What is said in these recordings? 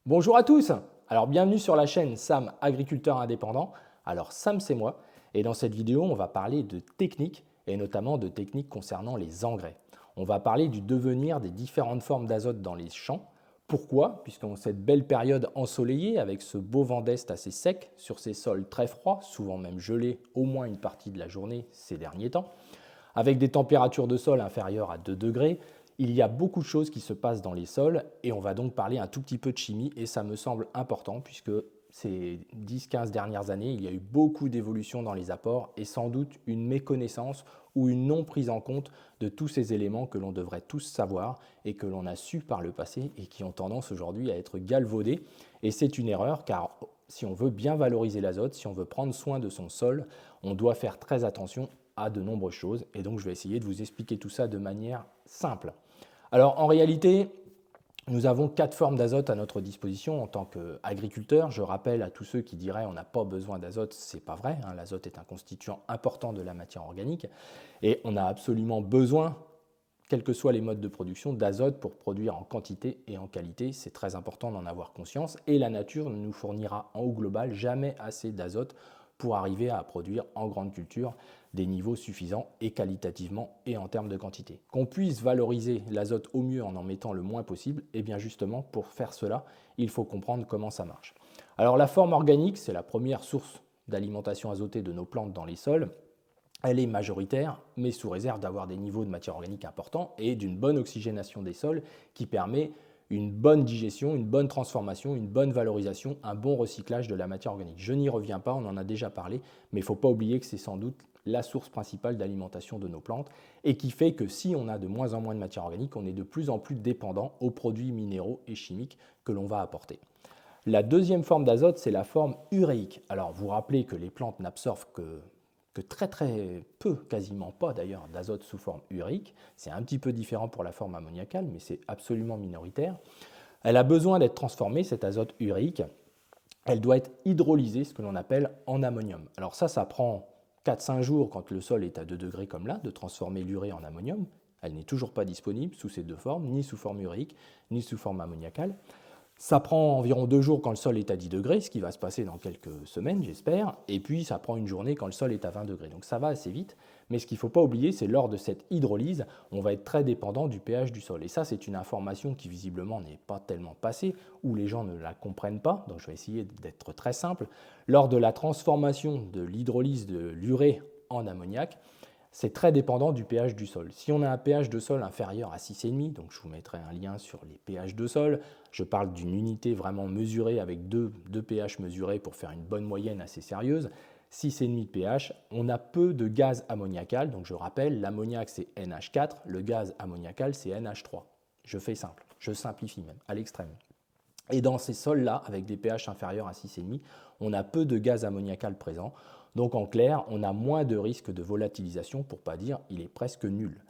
Bonjour à tous. Alors bienvenue sur la chaîne Sam Agriculteur Indépendant. Alors Sam c'est moi et dans cette vidéo on va parler de techniques et notamment de techniques concernant les engrais. On va parler du devenir des différentes formes d'azote dans les champs. Pourquoi? Puisqu'en cette belle période ensoleillée avec ce beau vent d'est assez sec sur ces sols très froids, souvent même gelés au moins une partie de la journée ces derniers temps, avec des températures de sol inférieures à 2 degrés, il y a beaucoup de choses qui se passent dans les sols et on va donc parler un tout petit peu de chimie et ça me semble important puisque ces 10-15 dernières années, il y a eu beaucoup d'évolutions dans les apports et sans doute une méconnaissance ou une non prise en compte de tous ces éléments que l'on devrait tous savoir et que l'on a su par le passé et qui ont tendance aujourd'hui à être galvaudés. Et c'est une erreur car si on veut bien valoriser l'azote, si on veut prendre soin de son sol, on doit faire très attention à de nombreuses choses et donc je vais essayer de vous expliquer tout ça de manière simple. Alors en réalité, nous avons 4 formes d'azote à notre disposition en tant qu'agriculteurs. Je rappelle à tous ceux qui diraient on n'a pas besoin d'azote, ce n'est pas vrai. L'azote est un constituant important de la matière organique et on a absolument besoin, quels que soient les modes de production, d'azote pour produire en quantité et en qualité. C'est très important d'en avoir conscience et la nature ne nous fournira en haut global jamais assez d'azote pour arriver à produire en grande culture des niveaux suffisants et qualitativement et en termes de quantité. Qu'on puisse valoriser l'azote au mieux en mettant le moins possible, et bien justement pour faire cela, il faut comprendre comment ça marche. Alors la forme organique, c'est la première source d'alimentation azotée de nos plantes dans les sols. Elle est majoritaire, mais sous réserve d'avoir des niveaux de matière organique importants et d'une bonne oxygénation des sols qui permet une bonne digestion, une bonne transformation, une bonne valorisation, un bon recyclage de la matière organique. Je n'y reviens pas, on en a déjà parlé, mais il ne faut pas oublier que c'est sans doute la source principale d'alimentation de nos plantes et qui fait que si on a de moins en moins de matière organique, on est de plus en plus dépendant aux produits minéraux et chimiques que l'on va apporter. La deuxième forme d'azote, c'est la forme uréique. Alors vous vous rappelez que les plantes n'absorbent que très très peu, quasiment pas d'ailleurs, d'azote sous forme uréique. C'est un petit peu différent pour la forme ammoniacale, mais c'est absolument minoritaire. Elle a besoin d'être transformée, cet azote uréique. Elle doit être hydrolysée, ce que l'on appelle en ammonium. Alors ça prend 4-5 jours quand le sol est à 2 degrés comme là, de transformer l'urée en ammonium. Elle n'est toujours pas disponible sous ces deux formes, ni sous forme uréique, ni sous forme ammoniacale. Ça prend environ 2 jours quand le sol est à 10 degrés, ce qui va se passer dans quelques semaines, j'espère. Et puis, ça prend une journée quand le sol est à 20 degrés. Donc, ça va assez vite. Mais ce qu'il ne faut pas oublier, c'est lors de cette hydrolyse, on va être très dépendant du pH du sol. Et ça, c'est une information qui, visiblement, n'est pas tellement passée, ou les gens ne la comprennent pas. Donc, je vais essayer d'être très simple. Lors de la transformation de l'hydrolyse de l'urée en ammoniac, c'est très dépendant du pH du sol. Si on a un pH de sol inférieur à 6,5, donc je vous mettrai un lien sur les pH de sol, je parle d'une unité vraiment mesurée avec deux pH mesurés pour faire une bonne moyenne assez sérieuse, 6,5 de pH, on a peu de gaz ammoniacal, donc je rappelle, l'ammoniac c'est NH4, le gaz ammoniacal c'est NH3. Je fais simple, je simplifie même, à l'extrême. Et dans ces sols-là, avec des pH inférieurs à 6,5, on a peu de gaz ammoniacal présent. Donc en clair, on a moins de risque de volatilisation, pour ne pas dire il est presque nul.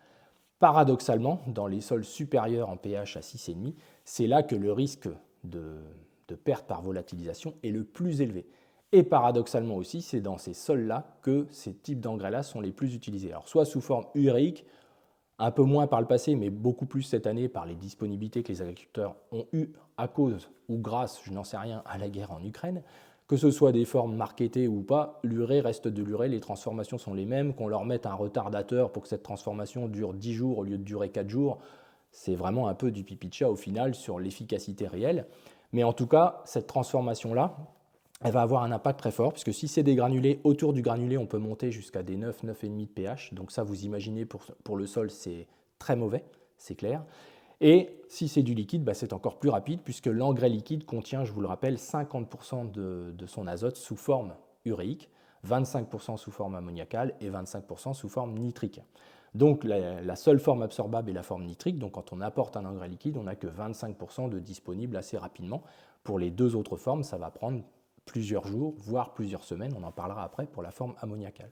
Paradoxalement, dans les sols supérieurs en pH à 6,5, c'est là que le risque de perte par volatilisation est le plus élevé. Et paradoxalement aussi, c'est dans ces sols-là que ces types d'engrais-là sont les plus utilisés. Alors soit sous forme uréique, un peu moins par le passé, mais beaucoup plus cette année par les disponibilités que les agriculteurs ont eues à cause ou grâce, je n'en sais rien, à la guerre en Ukraine. Que ce soit des formes marketées ou pas, l'urée reste de l'urée, les transformations sont les mêmes. Qu'on leur mette un retardateur pour que cette transformation dure 10 jours au lieu de durer 4 jours, c'est vraiment un peu du pipi de chat au final sur l'efficacité réelle. Mais en tout cas, cette transformation-là, elle va avoir un impact très fort, puisque si c'est des granulés, autour du granulé, on peut monter jusqu'à des 9, 9,5 de pH. Donc ça, vous imaginez, pour le sol, c'est très mauvais, c'est clair. Et si c'est du liquide, bah, c'est encore plus rapide, puisque l'engrais liquide contient, je vous le rappelle, 50% de son azote sous forme uréique, 25% sous forme ammoniacale et 25% sous forme nitrique. Donc la seule forme absorbable est la forme nitrique, donc quand on apporte un engrais liquide, on n'a que 25% de disponible assez rapidement. Pour les deux autres formes, ça va prendre plusieurs jours, voire plusieurs semaines, on en parlera après pour la forme ammoniacale.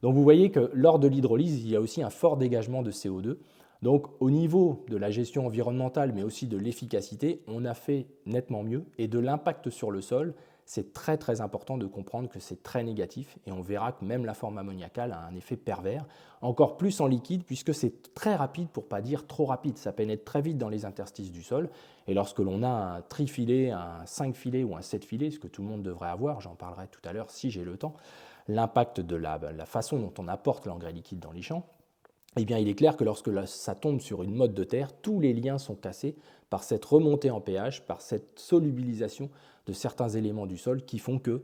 Donc vous voyez que lors de l'hydrolyse, il y a aussi un fort dégagement de CO2. Donc au niveau de la gestion environnementale, mais aussi de l'efficacité, on a fait nettement mieux. Et de l'impact sur le sol, c'est très très important de comprendre que c'est très négatif et on verra que même la forme ammoniacale a un effet pervers, encore plus en liquide puisque c'est très rapide pour ne pas dire trop rapide, ça pénètre très vite dans les interstices du sol et lorsque l'on a un trifilet, un 5 filets ou un 7 filets, ce que tout le monde devrait avoir, j'en parlerai tout à l'heure si j'ai le temps, l'impact de la façon dont on apporte l'engrais liquide dans les champs, eh bien, il est clair que lorsque ça tombe sur une motte de terre, tous les liens sont cassés par cette remontée en pH, par cette solubilisation de certains éléments du sol qui font que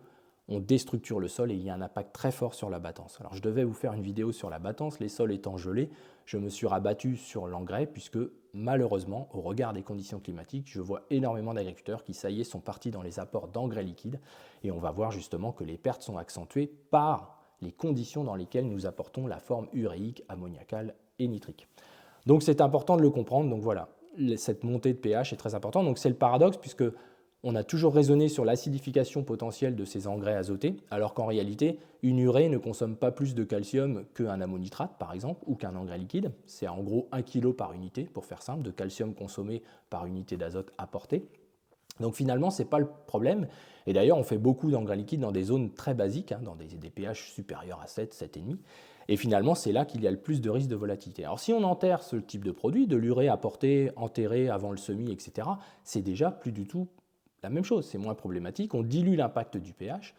on déstructure le sol et il y a un impact très fort sur la battance. Alors, je devais vous faire une vidéo sur la battance, les sols étant gelés, je me suis rabattu sur l'engrais puisque malheureusement, au regard des conditions climatiques, je vois énormément d'agriculteurs qui, ça y est, sont partis dans les apports d'engrais liquides et on va voir justement que les pertes sont accentuées par les conditions dans lesquelles nous apportons la forme uréique, ammoniacale et nitrique. Donc c'est important de le comprendre. Donc voilà, cette montée de pH est très importante. Donc c'est le paradoxe puisque on a toujours raisonné sur l'acidification potentielle de ces engrais azotés, alors qu'en réalité, une urée ne consomme pas plus de calcium qu'un ammonitrate, par exemple, ou qu'un engrais liquide. C'est en gros 1 kg par unité, pour faire simple, de calcium consommé par unité d'azote apporté. Donc finalement, ce n'est pas le problème. Et d'ailleurs, on fait beaucoup d'engrais liquides dans des zones très basiques, dans des pH supérieurs à 7, 7,5. Et finalement, c'est là qu'il y a le plus de risque de volatilité. Alors si on enterre ce type de produit, de l'urée apportée, enterrée avant le semis, etc., c'est déjà plus du tout la même chose, c'est moins problématique. On dilue l'impact du pH,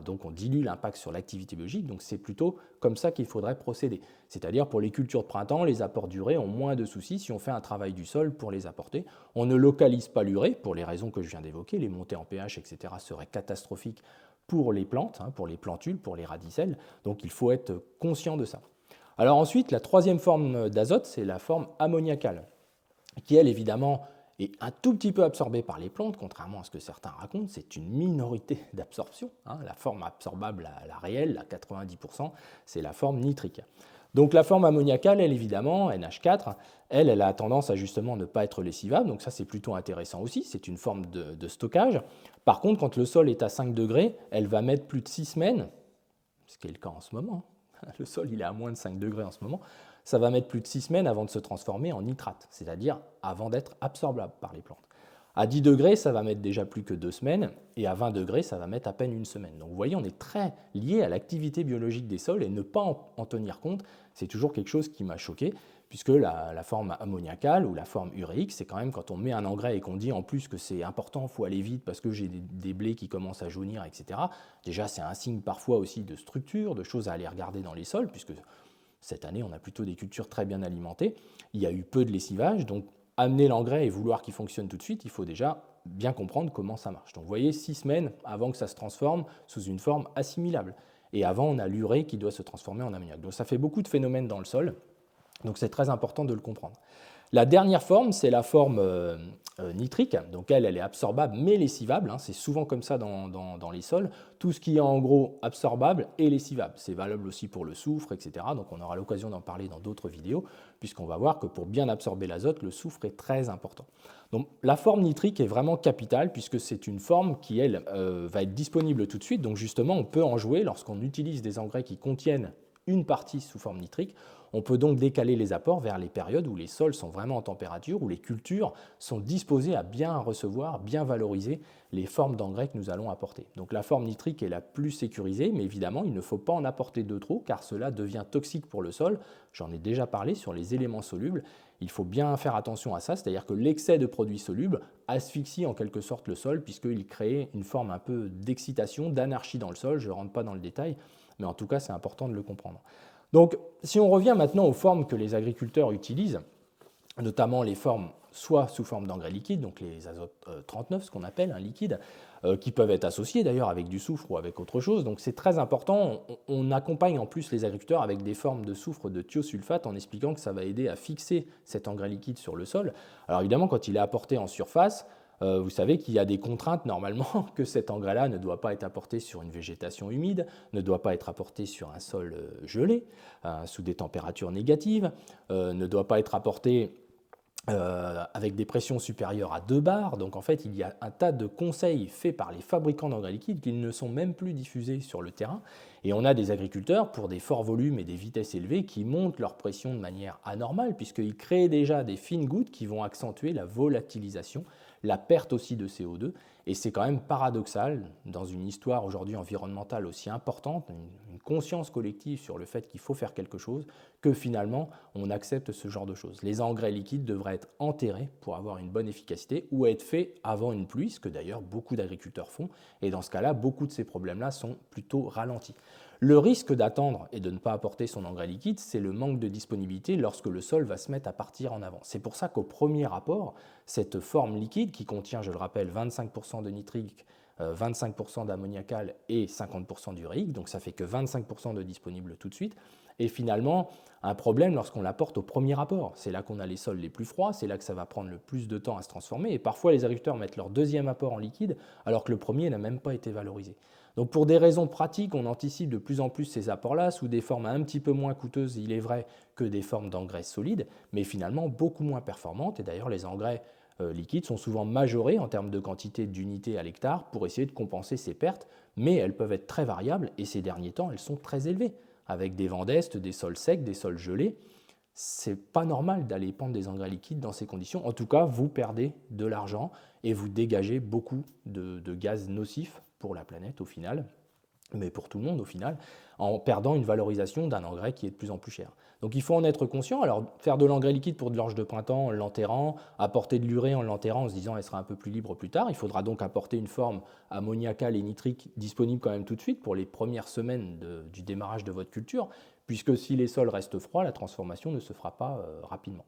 donc on dilue l'impact sur l'activité biologique, donc c'est plutôt comme ça qu'il faudrait procéder. C'est-à-dire pour les cultures de printemps, les apports d'urée ont moins de soucis si on fait un travail du sol pour les apporter. On ne localise pas l'urée pour les raisons que je viens d'évoquer, les montées en pH, etc. seraient catastrophiques pour les plantes, pour les plantules, pour les radicelles, donc il faut être conscient de ça. Alors ensuite, la troisième forme d'azote, c'est la forme ammoniacale, qui elle évidemment est un tout petit peu absorbée par les plantes, contrairement à ce que certains racontent, c'est une minorité d'absorption. La forme absorbable, la réelle, la 90%, c'est la forme nitrique. Donc la forme ammoniacale, elle évidemment, NH4, elle a tendance à justement ne pas être lessivable, donc ça c'est plutôt intéressant aussi, c'est une forme de stockage. Par contre, quand le sol est à 5 degrés, elle va mettre plus de 6 semaines, ce qui est le cas en ce moment, le sol il est à moins de 5 degrés en ce moment, ça va mettre plus de 6 semaines avant de se transformer en nitrate, c'est-à-dire avant d'être absorbable par les plantes. À 10 degrés, ça va mettre déjà plus que 2 semaines, et à 20 degrés, ça va mettre à peine 1 semaine. Donc vous voyez, on est très lié à l'activité biologique des sols, et ne pas en tenir compte, c'est toujours quelque chose qui m'a choqué, puisque la forme ammoniacale ou la forme uréique, c'est quand même quand on met un engrais et qu'on dit en plus que c'est important, il faut aller vite parce que j'ai des blés qui commencent à jaunir, etc. Déjà, c'est un signe parfois aussi de structure, de choses à aller regarder dans les sols, puisque cette année, on a plutôt des cultures très bien alimentées. Il y a eu peu de lessivage, donc amener l'engrais et vouloir qu'il fonctionne tout de suite, il faut déjà bien comprendre comment ça marche. Donc vous voyez, 6 semaines avant que ça se transforme sous une forme assimilable. Et avant, on a l'urée qui doit se transformer en ammoniac. Donc ça fait beaucoup de phénomènes dans le sol, donc c'est très important de le comprendre. La dernière forme, c'est la forme nitrique. Donc elle est absorbable mais lessivable. C'est souvent comme ça dans les sols. Tout ce qui est en gros absorbable est lessivable. C'est valable aussi pour le soufre, etc. Donc on aura l'occasion d'en parler dans d'autres vidéos, puisqu'on va voir que pour bien absorber l'azote, le soufre est très important. Donc la forme nitrique est vraiment capitale, puisque c'est une forme qui, elle, va être disponible tout de suite. Donc justement, on peut en jouer lorsqu'on utilise des engrais qui contiennent une partie sous forme nitrique. On peut donc décaler les apports vers les périodes où les sols sont vraiment en température, où les cultures sont disposées à bien recevoir, bien valoriser les formes d'engrais que nous allons apporter. Donc la forme nitrique est la plus sécurisée, mais évidemment, il ne faut pas en apporter de trop, car cela devient toxique pour le sol. J'en ai déjà parlé sur les éléments solubles. Il faut bien faire attention à ça, c'est-à-dire que l'excès de produits solubles asphyxie en quelque sorte le sol, puisqu'il crée une forme un peu d'excitation, d'anarchie dans le sol. Je ne rentre pas dans le détail, mais en tout cas, c'est important de le comprendre. Donc, si on revient maintenant aux formes que les agriculteurs utilisent, notamment les formes soit sous forme d'engrais liquide, donc les azote 39, ce qu'on appelle un liquide, qui peuvent être associés d'ailleurs avec du soufre ou avec autre chose. Donc c'est très important. On accompagne en plus les agriculteurs avec des formes de soufre de thiosulfate en expliquant que ça va aider à fixer cet engrais liquide sur le sol. Alors évidemment, quand il est apporté en surface, vous savez qu'il y a des contraintes normalement, que cet engrais-là ne doit pas être apporté sur une végétation humide, ne doit pas être apporté sur un sol gelé, sous des températures négatives, ne doit pas être apporté avec des pressions supérieures à 2 bars. Donc en fait, il y a un tas de conseils faits par les fabricants d'engrais liquides qui ne sont même plus diffusés sur le terrain. Et on a des agriculteurs, pour des forts volumes et des vitesses élevées, qui montent leur pression de manière anormale, puisqu'ils créent déjà des fines gouttes qui vont accentuer la volatilisation, la perte aussi de CO2. Et c'est quand même paradoxal, dans une histoire aujourd'hui environnementale aussi importante, une conscience collective sur le fait qu'il faut faire quelque chose, que finalement on accepte ce genre de choses. Les engrais liquides devraient être enterrés pour avoir une bonne efficacité ou être faits avant une pluie, ce que d'ailleurs beaucoup d'agriculteurs font. Et dans ce cas-là, beaucoup de ces problèmes-là sont plutôt ralentis. Le risque d'attendre et de ne pas apporter son engrais liquide, c'est le manque de disponibilité lorsque le sol va se mettre à partir en avant. C'est pour ça qu'au premier rapport, cette forme liquide qui contient, je le rappelle, 25% de nitrique, 25% d'ammoniacal et 50% d'uréique, donc ça fait que 25% de disponible tout de suite, et finalement un problème lorsqu'on l'apporte au premier apport. C'est là qu'on a les sols les plus froids, c'est là que ça va prendre le plus de temps à se transformer, et parfois les agriculteurs mettent leur deuxième apport en liquide alors que le premier n'a même pas été valorisé. Donc pour des raisons pratiques, on anticipe de plus en plus ces apports-là sous des formes un petit peu moins coûteuses, il est vrai, que des formes d'engrais solides, mais finalement beaucoup moins performantes. Et d'ailleurs, les engrais liquides sont souvent majorés en termes de quantité d'unités à l'hectare pour essayer de compenser ces pertes, mais elles peuvent être très variables et ces derniers temps, elles sont très élevées, avec des vents d'est, des sols secs, des sols gelés. C'est pas normal d'aller épandre des engrais liquides dans ces conditions. En tout cas, vous perdez de l'argent et vous dégagez beaucoup de gaz nocifs pour la planète au final, mais pour tout le monde au final, en perdant une valorisation d'un engrais qui est de plus en plus cher. Donc il faut en être conscient. Alors faire de l'engrais liquide pour de l'orge de printemps en l'enterrant, apporter de l'urée en l'enterrant en se disant elle sera un peu plus libre plus tard, il faudra donc apporter une forme ammoniacale et nitrique disponible quand même tout de suite pour les premières semaines du démarrage de votre culture, puisque si les sols restent froids, la transformation ne se fera pas rapidement.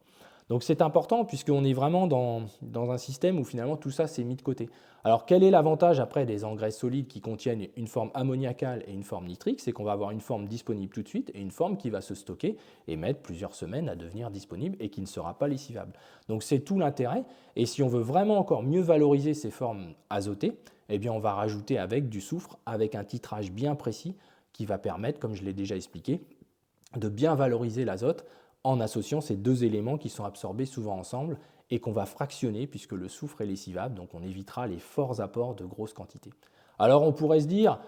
Donc c'est important puisqu'on est vraiment dans un système où finalement tout ça s'est mis de côté. Alors quel est l'avantage après des engrais solides qui contiennent une forme ammoniacale et une forme nitrique? C'est qu'on va avoir une forme disponible tout de suite et une forme qui va se stocker et mettre plusieurs semaines à devenir disponible et qui ne sera pas lessivable. Donc c'est tout l'intérêt. Et si on veut vraiment encore mieux valoriser ces formes azotées, eh bien on va rajouter avec du soufre, avec un titrage bien précis qui va permettre, comme je l'ai déjà expliqué, de bien valoriser l'azote en associant ces deux éléments qui sont absorbés souvent ensemble et qu'on va fractionner puisque le soufre est lessivable, donc on évitera les forts apports de grosses quantités. Alors on pourrait se dire,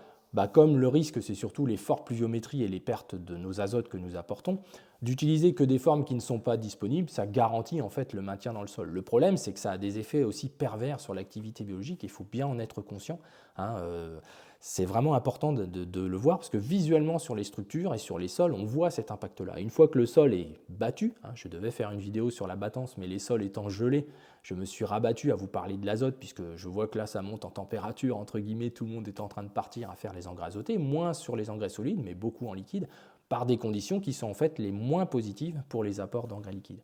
comme le risque c'est surtout les fortes pluviométries et les pertes de nos azotes que nous apportons, d'utiliser que des formes qui ne sont pas disponibles, ça garantit en fait le maintien dans le sol. Le problème c'est que ça a des effets aussi pervers sur l'activité biologique et il faut bien en être conscient. C'est vraiment important de le voir parce que visuellement sur les structures et sur les sols, on voit cet impact-là. Une fois que le sol est battu, je devais faire une vidéo sur la battance, mais les sols étant gelés, je me suis rabattu à vous parler de l'azote puisque je vois que là ça monte en température, entre guillemets, tout le monde est en train de partir à faire les engrais azotés, moins sur les engrais solides, mais beaucoup en liquide, par des conditions qui sont en fait les moins positives pour les apports d'engrais liquides.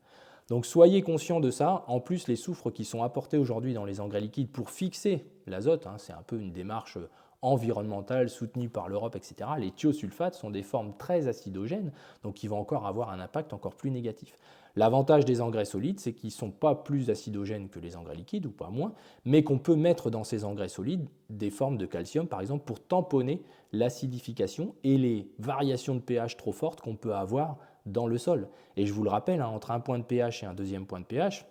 Donc soyez conscients de ça. En plus, les soufres qui sont apportés aujourd'hui dans les engrais liquides pour fixer l'azote, c'est un peu une démarche environnementale soutenue par l'Europe, etc. Les thiosulfates sont des formes très acidogènes, donc qui vont encore avoir un impact encore plus négatif. L'avantage des engrais solides, c'est qu'ils ne sont pas plus acidogènes que les engrais liquides, ou pas moins, mais qu'on peut mettre dans ces engrais solides des formes de calcium, par exemple, pour tamponner l'acidification et les variations de pH trop fortes qu'on peut avoir dans le sol. Et je vous le rappelle, entre un point de pH et un deuxième point de pH,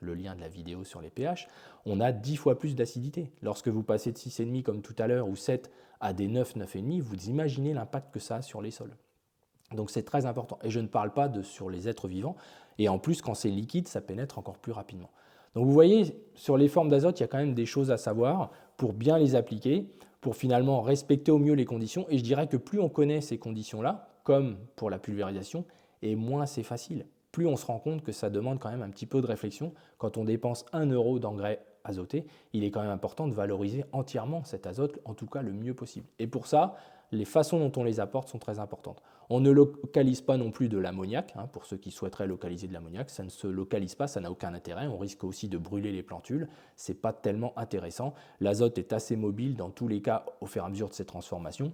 le lien de la vidéo sur les pH, on a 10 fois plus d'acidité. Lorsque vous passez de 6,5 comme tout à l'heure ou 7 à des 9, 9,5, vous imaginez l'impact que ça a sur les sols. Donc c'est très important. Et je ne parle pas sur les êtres vivants. Et en plus, quand c'est liquide, ça pénètre encore plus rapidement. Donc vous voyez, sur les formes d'azote, il y a quand même des choses à savoir pour bien les appliquer, pour finalement respecter au mieux les conditions. Et je dirais que plus on connaît ces conditions-là, comme pour la pulvérisation, et moins c'est facile. Plus on se rend compte que ça demande quand même un petit peu de réflexion. Quand on dépense 1 euro d'engrais azoté, il est quand même important de valoriser entièrement cet azote, en tout cas le mieux possible. Et pour ça, les façons dont on les apporte sont très importantes. On ne localise pas non plus de l'ammoniac, pour ceux qui souhaiteraient localiser de l'ammoniac, ça ne se localise pas, ça n'a aucun intérêt, on risque aussi de brûler les plantules, ce n'est pas tellement intéressant. L'azote est assez mobile dans tous les cas au fur et à mesure de ces transformations.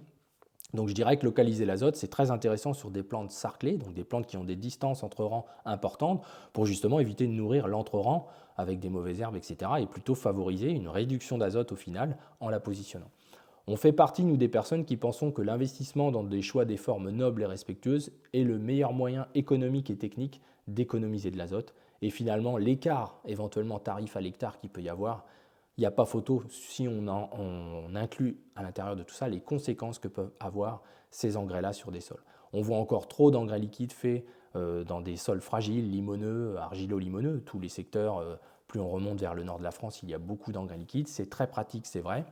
Donc je dirais que localiser l'azote, c'est très intéressant sur des plantes sarclées, donc des plantes qui ont des distances entre rangs importantes, pour justement éviter de nourrir l'entre-rang avec des mauvaises herbes, etc., et plutôt favoriser une réduction d'azote au final en la positionnant. On fait partie, nous, des personnes qui pensons que l'investissement dans des choix des formes nobles et respectueuses est le meilleur moyen économique et technique d'économiser de l'azote. Et finalement, l'écart éventuellement tarif à l'hectare qu'il peut y avoir, il n'y a pas photo si on inclut à l'intérieur de tout ça les conséquences que peuvent avoir ces engrais-là sur des sols. On voit encore trop d'engrais liquides faits dans des sols fragiles, limoneux, argilo-limoneux, tous les secteurs plus on remonte vers le nord de la France, il y a beaucoup d'engrais liquides. C'est très pratique, c'est vrai,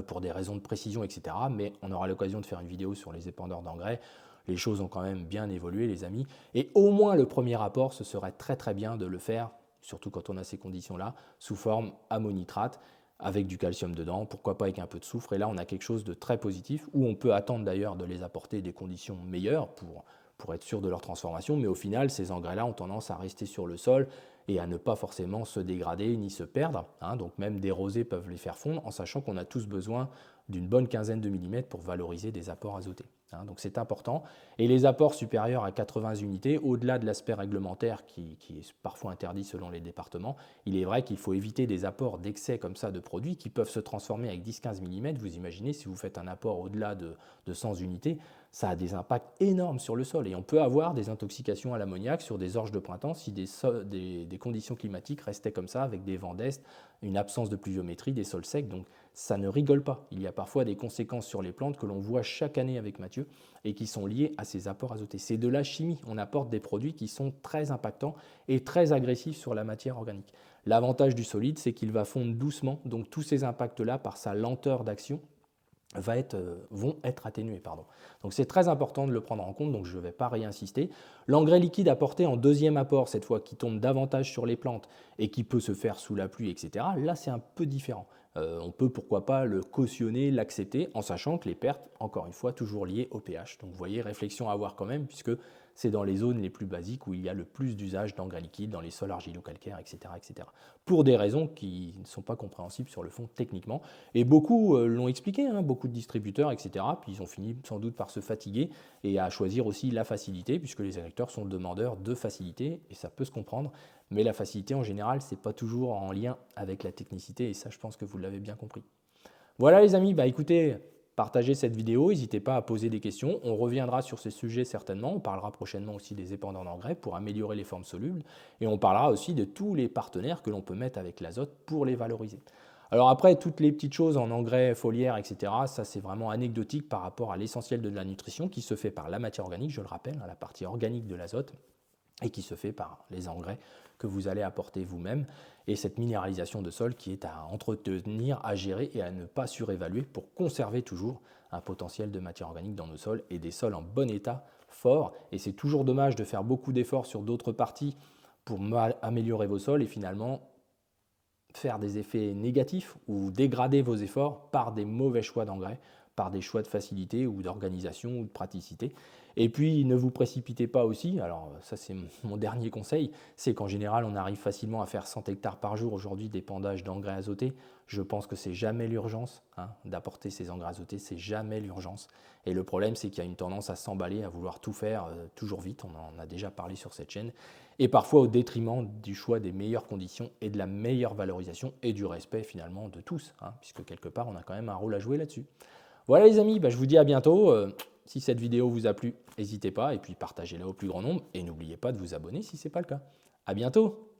pour des raisons de précision, etc. Mais on aura l'occasion de faire une vidéo sur les épandeurs d'engrais. Les choses ont quand même bien évolué, les amis. Et au moins le premier apport, ce serait très très bien de le faire, surtout quand on a ces conditions-là, sous forme ammonitrate, avec du calcium dedans, pourquoi pas avec un peu de soufre. Et là, on a quelque chose de très positif, où on peut attendre d'ailleurs de les apporter des conditions meilleures pour être sûr de leur transformation. Mais au final, ces engrais-là ont tendance à rester sur le sol et à ne pas forcément se dégrader ni se perdre. Donc même des rosées peuvent les faire fondre, en sachant qu'on a tous besoin d'une bonne quinzaine de millimètres pour valoriser des apports azotés. Donc c'est important. Et les apports supérieurs à 80 unités, au-delà de l'aspect réglementaire qui est parfois interdit selon les départements, il est vrai qu'il faut éviter des apports d'excès comme ça de produits qui peuvent se transformer avec 10-15 mm. Vous imaginez, si vous faites un apport au-delà de 100 unités, ça a des impacts énormes sur le sol. Et on peut avoir des intoxications à l'ammoniac sur des orges de printemps si des conditions climatiques restaient comme ça, avec des vents d'est, une absence de pluviométrie, des sols secs. Donc ça ne rigole pas. Il y a parfois des conséquences sur les plantes que l'on voit chaque année avec Mathieu et qui sont liées à ces apports azotés. C'est de la chimie. On apporte des produits qui sont très impactants et très agressifs sur la matière organique. L'avantage du solide, c'est qu'il va fondre doucement. Donc tous ces impacts-là, par sa lenteur d'action, vont être atténués. Donc c'est très important de le prendre en compte, donc je ne vais pas réinsister. L'engrais liquide apporté en deuxième apport, cette fois qui tombe davantage sur les plantes et qui peut se faire sous la pluie, etc., là c'est un peu différent. On peut pourquoi pas le cautionner, l'accepter, en sachant que les pertes, encore une fois, toujours liées au pH. Donc vous voyez, réflexion à avoir quand même, puisque c'est dans les zones les plus basiques où il y a le plus d'usage d'engrais liquides, dans les sols argilo-calcaires, etc., etc. Pour des raisons qui ne sont pas compréhensibles sur le fond techniquement. Et beaucoup l'ont expliqué, beaucoup de distributeurs, etc. Puis ils ont fini sans doute par se fatiguer et à choisir aussi la facilité, puisque les agriculteurs sont demandeurs de facilité, et ça peut se comprendre. Mais la facilité, en général, ce n'est pas toujours en lien avec la technicité, et ça, je pense que vous l'avez bien compris. Voilà les amis, écoutez, partagez cette vidéo, n'hésitez pas à poser des questions. On reviendra sur ces sujets certainement, on parlera prochainement aussi des épandants d'engrais pour améliorer les formes solubles, et on parlera aussi de tous les partenaires que l'on peut mettre avec l'azote pour les valoriser. Alors après, toutes les petites choses en engrais foliaire, etc., ça c'est vraiment anecdotique par rapport à l'essentiel de la nutrition qui se fait par la matière organique, je le rappelle, la partie organique de l'azote, et qui se fait par les engrais que vous allez apporter vous-même, et cette minéralisation de sol qui est à entretenir, à gérer et à ne pas surévaluer pour conserver toujours un potentiel de matière organique dans nos sols et des sols en bon état, forts. Et c'est toujours dommage de faire beaucoup d'efforts sur d'autres parties pour améliorer vos sols et finalement faire des effets négatifs ou dégrader vos efforts par des mauvais choix d'engrais, par des choix de facilité ou d'organisation ou de praticité. Et puis ne vous précipitez pas aussi, alors ça c'est mon dernier conseil, c'est qu'en général on arrive facilement à faire 100 hectares par jour aujourd'hui d'épandage d'engrais azotés. Je pense que c'est jamais l'urgence d'apporter ces engrais azotés, c'est jamais l'urgence. Et le problème c'est qu'il y a une tendance à s'emballer, à vouloir tout faire toujours vite, on en a déjà parlé sur cette chaîne, et parfois au détriment du choix des meilleures conditions et de la meilleure valorisation et du respect finalement de tous, puisque quelque part on a quand même un rôle à jouer là-dessus. Voilà les amis, je vous dis à bientôt. Si cette vidéo vous a plu, n'hésitez pas et puis partagez-la au plus grand nombre et n'oubliez pas de vous abonner si ce n'est pas le cas. À bientôt.